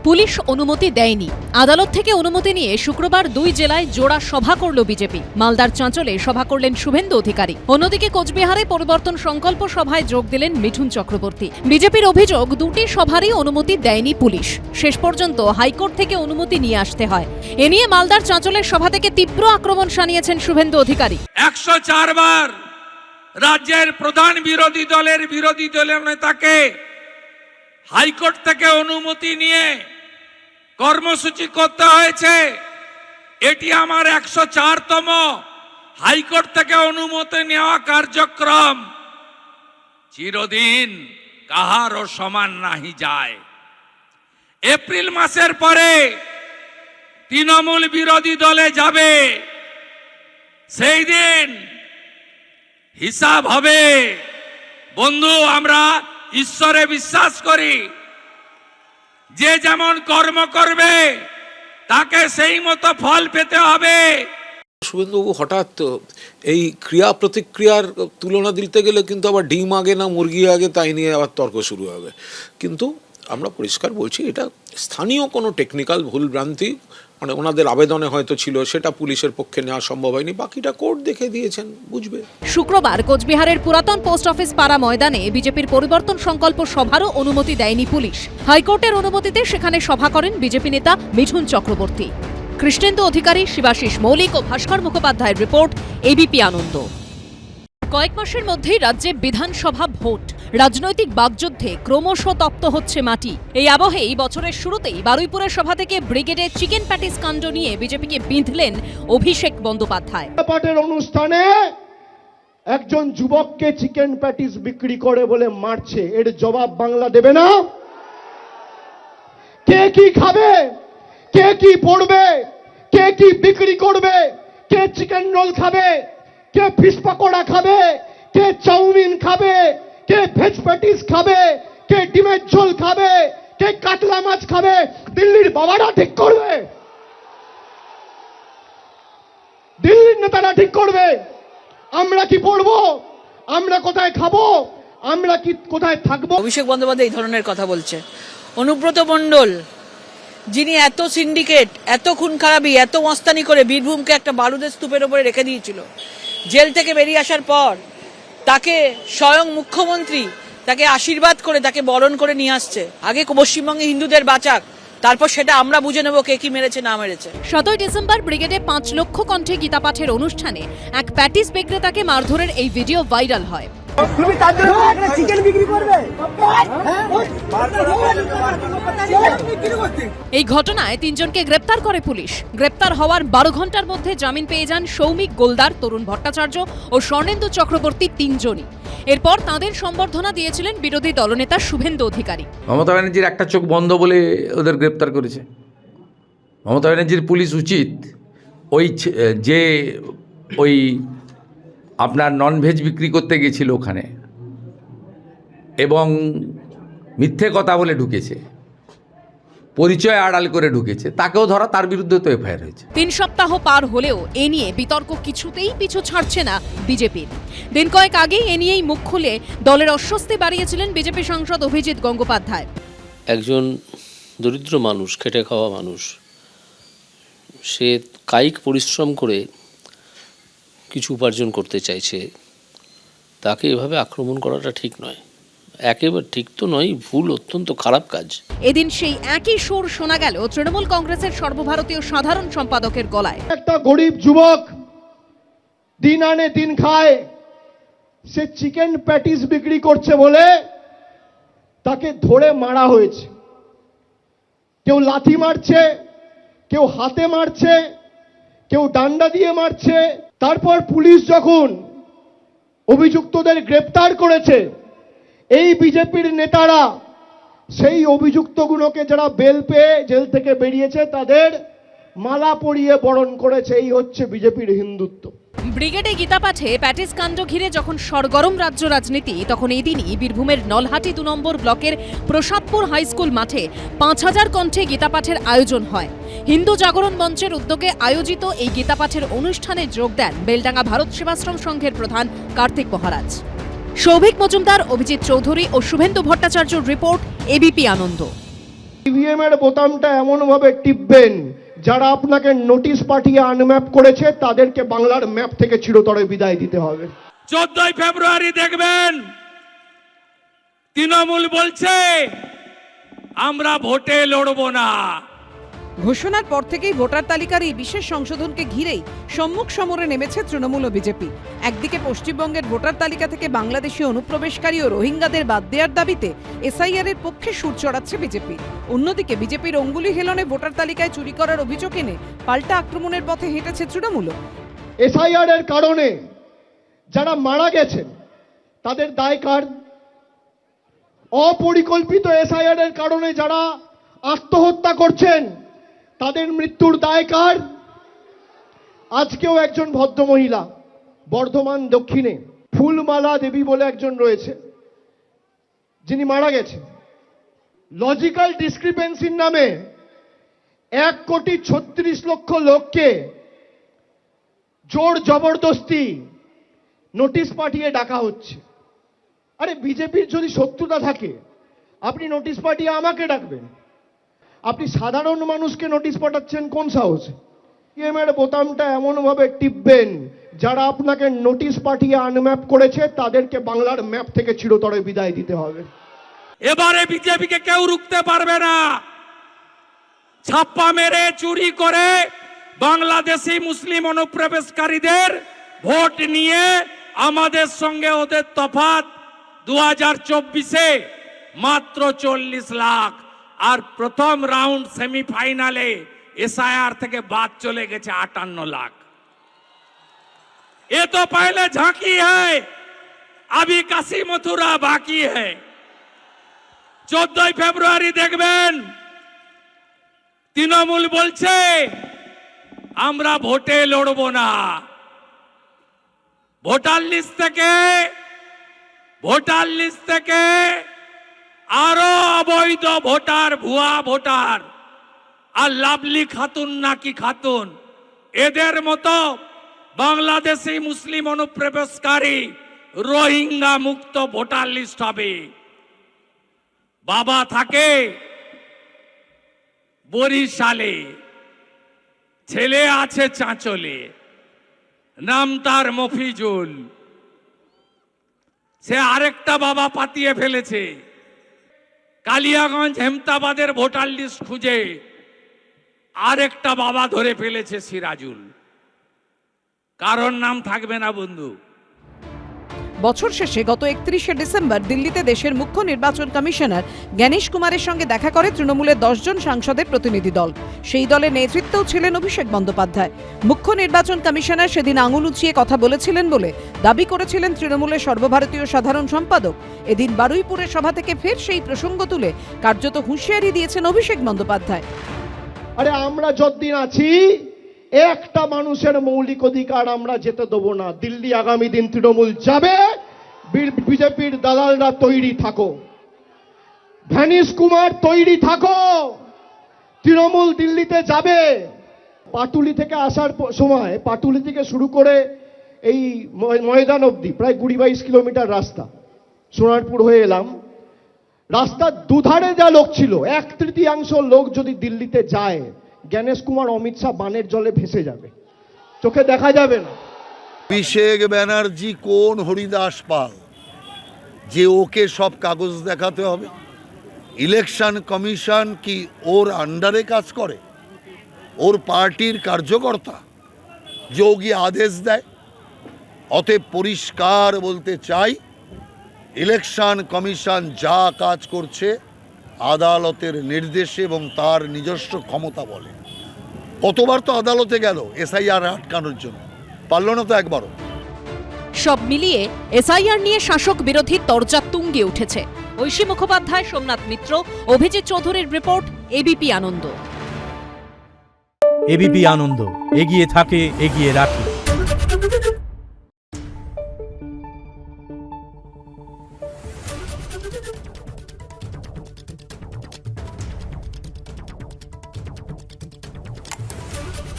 Police অনুমতি দেয়নি। আদালত থেকে অনুমতি নিয়ে শুক্রবার 2 জেলায় জোড়া সভা করল বিজেপি। মালদার চাঁচলে সভা করলেন শুভেন্দু অধিকারী। অন্যদিকে কোচবিহারে পরিবর্তন সংকল্প সভায় যোগ দিলেন মিঠুন চক্রবর্তী। বিজেপির অভিযোগ, 2টি সভারই অনুমতি দেয়নি পুলিশ। শেষ পর্যন্ত হাইকোর্ট থেকে অনুমতি নিয়ে আসতে হয়। এ নিয়ে মালদার চাঁচলের সভা থেকে তীব্র আক্রমণ শানিয়েছেন শুভেন্দু অধিকারী। 104 বার রাজ্যের প্রধান বিরোধী দলের নেতাকে হাইকোর্ট থেকে অনুমতি নিয়ে কর্মসূচি করতে হয়েছে। এটি আমার 104তম হাইকোর্ট থেকে অনুমতি নেওয়া কার্যক্রম। চিরদিন কাহারও সমান নাহি যায়। এপ্রিল মাসের পরে তৃণমূল বিরোধী দলে যাবে, সেই দিন হিসাব হবে। বন্ধু, আমরা ঈশ্বরে বিশ্বাস করি, যে যেমন কর্ম করবে তাকে সেই মতো ফল পেতে হবে। শুভেন্দুবাবু হঠাৎ এই ক্রিয়া প্রতিক্রিয়ার তুলনা দিতে গেলে কিন্তু আবার ডিম আগে না মুরগি আগে তাই নিয়ে আবার তর্ক শুরু হবে। কিন্তু আমরা পরিষ্কার বলছি, এটা স্থানীয় কোনো টেকনিক্যাল ভুল ভ্রান্তি, মানে ওনাদের আবেদনে হয়তো ছিল, সেটা পুলিশের পক্ষে নেওয়া সম্ভব হয়নি। বাকিটা কোর্ট দেখে দিয়েছেন, বুঝবে। শুক্রবার কোচবিহারের পুরাতন পোস্ট অফিস পাড়া ময়দানে বিজেপির পরিবর্তন সংকল্প সভারও অনুমতি দেয়নি পুলিশ। হাইকোর্টের অনুমতিতে সেখানে সভা করেন বিজেপি নেতা মিঠুন চক্রবর্তী। কৃষ্ণেন্দু অধিকারী, শিবাশিস মৌলিক ও ভাস্কর মুখোপাধ্যায়ের রিপোর্ট, এবিপি আনন্দ। কয়েক মাসের মধ্যেই রাজ্যে বিধানসভা ভোট। রাজনৈতিক বাগযুদ্ধে ক্রমশ তপ্ত হচ্ছে মাটি। এই আবহে এই বছরের শুরুতেই বারুইপুরের সভা থেকে ব্রিগেডে চিকেন প্যাটিস কাণ্ড নিয়ে বিজেপিকে বিঁধলেন অভিষেক বন্দ্যোপাধ্যায়। পাটের অনুষ্ঠানে একজন যুবককে চিকেন প্যাটিস বিক্রি করে বলে মারছে, এর জবাব বাংলা দেবে না? কে কি খাবে, কে কি পড়বে, কে কি বিক্রি করবে, কে চিকেন রোল খাবে, কে ফিশ পকোড়া খাবে, কে চাউমিন খাবে, কে ভেজ প্যাটিস খাবে, কে ডিমের ঝোল খাবে, কে কাতলা মাছ খাবে, দিল্লির বাবারা ঠিক করবে, দিল্লির নেতারা ঠিক করবে। আমরা কি পড়বো, আমরা কোথায় খাবো, আমরা কি কোথায় থাকবো? অভিষেক বন্দ্যোপাধ্যায় এই ধরনের কথা বলছে। অনুব্রত মণ্ডল, যিনি এত সিন্ডিকেট, এত খুন খারাপি, এত মস্তানি করে বীরভূমকে একটা বারুদের স্তূপের উপরে রেখে দিয়েছিল, জেল থেকে বেরিয়ে আসার পর তাকে স্বয়ং মুখ্যমন্ত্রী তাকে আশীর্বাদ করে তাকে বরণ করে নিয়ে আসছে। আগে পশ্চিমবঙ্গে হিন্দুদের বাঁচাক, তারপর সেটা আমরা বুঝে নেব কে কি মেরেছে না মেরেছে। 7 ডিসেম্বর ব্রিগেডে 5 লক্ষ কণ্ঠে গীতা পাঠের অনুষ্ঠানে এক প্যাটিস বিক্রেতাকে মারধরের এই ভিডিও ভাইরাল হয়। তুমি তার জন্য একটা চিকেন বিক্রি করবে? এই ঘটনায় 3 জনকে গ্রেপ্তার করে পুলিশ। গ্রেপ্তার হওয়ার 12 ঘন্টার মধ্যে জামিন পেয়ে যান সৌমিক গোলদার, তরুণ ভট্টাচার্য ও স্বর্ণেন্দু চক্রবর্তী, 3 জনই। এরপর তাঁদের সম্বর্ধনা দিয়েছিলেন বিরোধী দলনেতা শুভেন্দু অধিকারী। মমতা ব্যানার্জির একটা চোখ বন্ধ বলে ওদের গ্রেপ্তার করেছে। মমতা ব্যানার্জির পুলিশ উচিত ওই আপনার ননভেজ বিক্রি করতে গেছিল ওখানে এবং মিথ্যে কথা বলে ঢুকেছে, পরিচয় আড়াল করে ঢুকেছে, তাকেও ধরা, তার বিরুদ্ধে তো এফআইআর হয়েছে। 3 সপ্তাহ পার হলেও এ নিয়ে বিতর্ক কিছুতেই পিছু ছাড়ছে না বিজেপির। দিন কয়েক আগেই এ নিয়েই মুখ খুলে দলের অস্বস্তি বাড়িয়েছিলেন বিজেপি সাংসদ অভিজিৎ গঙ্গোপাধ্যায়। একজন দরিদ্র মানুষ, খেটে খাওয়া মানুষ, সে কায়িক পরিশ্রম করে কিছু উপার্জন করতে চাইছে, তাকে এভাবে আক্রমণ করাটা ঠিক নয়। একেবারে ঠিক তো নয়, ভুল, অত্যন্ত খারাপ কাজ। এদিন সেই একই সুর শোনা গেল তৃণমূল কংগ্রেসের সর্বভারতীয় সাধারণ সম্পাদকের গলায়। একটা গরিব যুবক দিন আনে দিন খায়, সে চিকেন প্যাটিস বিক্রি করছে বলে তাকে ধরে মারা হয়েছে। কেউ লাথি মারছে, কেউ হাতে মারছে, কেউ ডান্ডা দিয়ে মারছে। তারপর পুলিশ যখন অভিযুক্তদের গ্রেপ্তার করেছে, এই বিজেপির নেতারা সেই অভিযুক্তগুলোকে যারা বেল পেয়ে জেল থেকে বেরিয়েছে তাদের মালা পরিয়ে বরণ করেছে। এই হচ্ছে বিজেপির হিন্দুত্ব। ব্রিগেডে গীতা পাঠে প্যাটিস কাণ্ড ঘিরে যখন সরগরম রাজ্য রাজনীতি, তখন এই দিনই বীরভূমের নলহাটি 2 নম্বর ব্লকের প্রসাদপুর হাই স্কুল মাঠে 5000 কণ্ঠে গীতা পাঠের আয়োজন হয়। হিন্দু জাগরণ মঞ্চের উদ্যোগে আয়োজিত এই গীতা পাঠের অনুষ্ঠানে যোগ দেন বেলডাঙ্গা ভারত সেবাশ্রম সংঘের প্রধান কার্তিক মহারাজ। সৌভিক মজুমদার, অভিজিৎ চৌধুরী ও শুভেন্দু ভট্টাচার্যর রিপোর্ট, এবিপি আনন্দ। ইভিএম এর বোতামটা এমনভাবে টিপবেন যারা আপনাকে নোটিশ পাঠিয়ে আনম্যাপ করেছে তাদেরকে বাংলার ম্যাপ থেকে চিরতরে বিদায় দিতে হবে। 14 ফেব্রুয়ারি দেখবেন তৃণমূল বলছে আমরা ভোটে লড়বো না। ঘোষণার পর থেকেই ভোটার তালিকার এই বিশেষ সংশোধনকে ঘিরেই সম্মুখ সমরে নেমেছে তৃণমূল ও বিজেপি। একদিকে পশ্চিমবঙ্গের ভোটার তালিকা থেকে বাংলাদেশি অনুপ্রবেশকারী ও রোহিঙ্গাদের বাদ দেওয়ার দাবিতে এসআইআর এর পক্ষে সুর চড়াচ্ছে বিজেপি। অন্যদিকে বিজেপির অঙ্গুলি হেলনে ভোটার তালিকায় চুরি করার অভিযোগ এনে পাল্টা আক্রমণের পথে হেঁটেছে তৃণমূল। এসআইআর এর কারণে যারা মারা গেছেন তাদের দায় কার? অপরিকল্পিত এসআইআর এর কারণে যারা আত্মহত্যা করছেন তাদের মৃত্যুর দায় কার? আজকেও একজন ভদ্রমহিলা বর্ধমান দক্ষিণে ফুলমালা দেবী বলে একজন রয়েছে যিনি মারা গেছেন। লজিক্যাল ডিসক্রিপেন্সির নামে 1,36,00,000 লোককে জোর জবরদস্তি নোটিশ পাঠিয়ে ডাকা হচ্ছে। আরে বিজেপির যদি শত্রুতা থাকে আপনি নোটিশ পাঠিয়ে আমাকে ডাকবেন, আপনি সাধারণ মানুষকে নোটিশ পাঠাচ্ছেন কোন সাহসে? ইভিএম এর বোতামটা এমনভাবে টিপবেন যারা আপনাকে নোটিশ পাঠিয়ে আনম্যাপ করেছে তাদেরকে বাংলার ম্যাপ থেকে চিরতরে বিদায় দিতে হবে। এবারে বিজেপিকে কেউ রুখতে পারবে না। ছাপ্পা মেরে চুরি করে বাংলাদেশি মুসলিম অনুপ্রবেশকারীদের ভোট নিয়ে আমাদের সঙ্গে ওদের তফাৎ 2024-এ মাত্র 40 লাখ, আর প্রথম রাউন্ড সেমিফাইনালে एसआईआर থেকে বাদ চলে গেছে 58 लाख। ये तो पहले झांकी है, अभी काशी मथुरा बाकी है। 14 ফেব্রুয়ারি দেখবেন তৃণমূল বলছে আমরা ভোটে লড়বো না। ভোটার লিস্ট থেকে আরো অবৈধ ভোটার, ভুয়া ভোটার আর লাভলি খাতুন নাকি খাতুন এদের মতো বাংলাদেশি মুসলিম অনুপ্রবেশকারী রোহিঙ্গা মুক্ত ভোটার লিস্ট হবে। বাবা থাকে বরিশালে, ছেলে আছে চাঁচলে, নাম তার মফিজুল। সে আরেকটা বাবা পাতিয়ে ফেলেছে। কালিয়াগঞ্জ হেমতাবাদের ভোটার লিস্ট খুঁজে আরেকটা বাবা ধরে ফেলেছে সিরাজুল। কারণ নাম থাকবে না বন্ধু। বছর শেষে গত 31শে ডিসেম্বর দিল্লিতে দেশের মুখ্য নির্বাচন কমিশনার জ্ঞানেশ কুমারের সঙ্গে দেখা করে তৃণমূলের 10 জন সাংসদের প্রতিনিধি দল। সেই দলের নেতৃত্বেও ছিলেন অভিষেক বন্দ্যোপাধ্যায়। মুখ্য নির্বাচন কমিশনার সেদিন আঙুল উঁচিয়ে কথা বলেছিলেন বলে দাবি করেছিলেন তৃণমূলের সর্বভারতীয় সাধারণ সম্পাদক। এদিন বারুইপুরের সভা থেকে ফের সেই প্রসঙ্গ তুলে কার্যত হুঁশিয়ারি দিয়েছেন অভিষেক বন্দ্যোপাধ্যায়। আরে আমরা যতদিন আছি একটা মানুষের মৌলিক অধিকার আমরা যেতে দেবো না। দিল্লি আগামী দিন তৃণমূল যাবে, বিজেপির দালালরা তৈরি থাকো, ভ্যানিশ কুমার তৈরি থাকো, তৃণমূল দিল্লিতে যাবে। পাটুলি থেকে আসার সময়, পাটুলি থেকে শুরু করে এই ময়দান অবধি প্রায় 20-22 কিলোমিটার রাস্তা, সোনারপুর হয়ে এলাম। রাস্তার দুধারে যা লোক ছিল, 1/3 লোক যদি দিল্লিতে যায়, জ্ঞানেশ কুমার অমিত শাহ বানের জলে ভেসে যাবে, চোখে দেখা যাবে না। অভিষেক ব্যানার্জি কোন হরিদাস পাল যে ওকে সব কাগজ দেখাতে হবে? ইলেকশন কমিশন কি ওর আন্ডারে কাজ করে? ওর পার্টির কার্যকর্তা যে ও গিয়ে আদেশ দেয়? অতএব পরিষ্কার বলতে চাই, ইলেকশন কমিশন যা কাজ করছে আদালতের নির্দেশে এবং তার নিজস্ব ক্ষমতা বলে। কতবার তো আদালতে গেল এসআইআর আটকানোর জন্য, পারল না তো একবারও। সব মিলিয়ে এসআইআর নিয়ে শাসক বিরোধী তরজা তুঙ্গে উঠেছে। ঐশী মুখোপাধ্যায়, সোমনাথ মিত্র, অভিজিৎ চৌধুরীর রিপোর্ট, এবিপি আনন্দ। এবিপি আনন্দ এগিয়ে থাকে, এগিয়ে রাখে।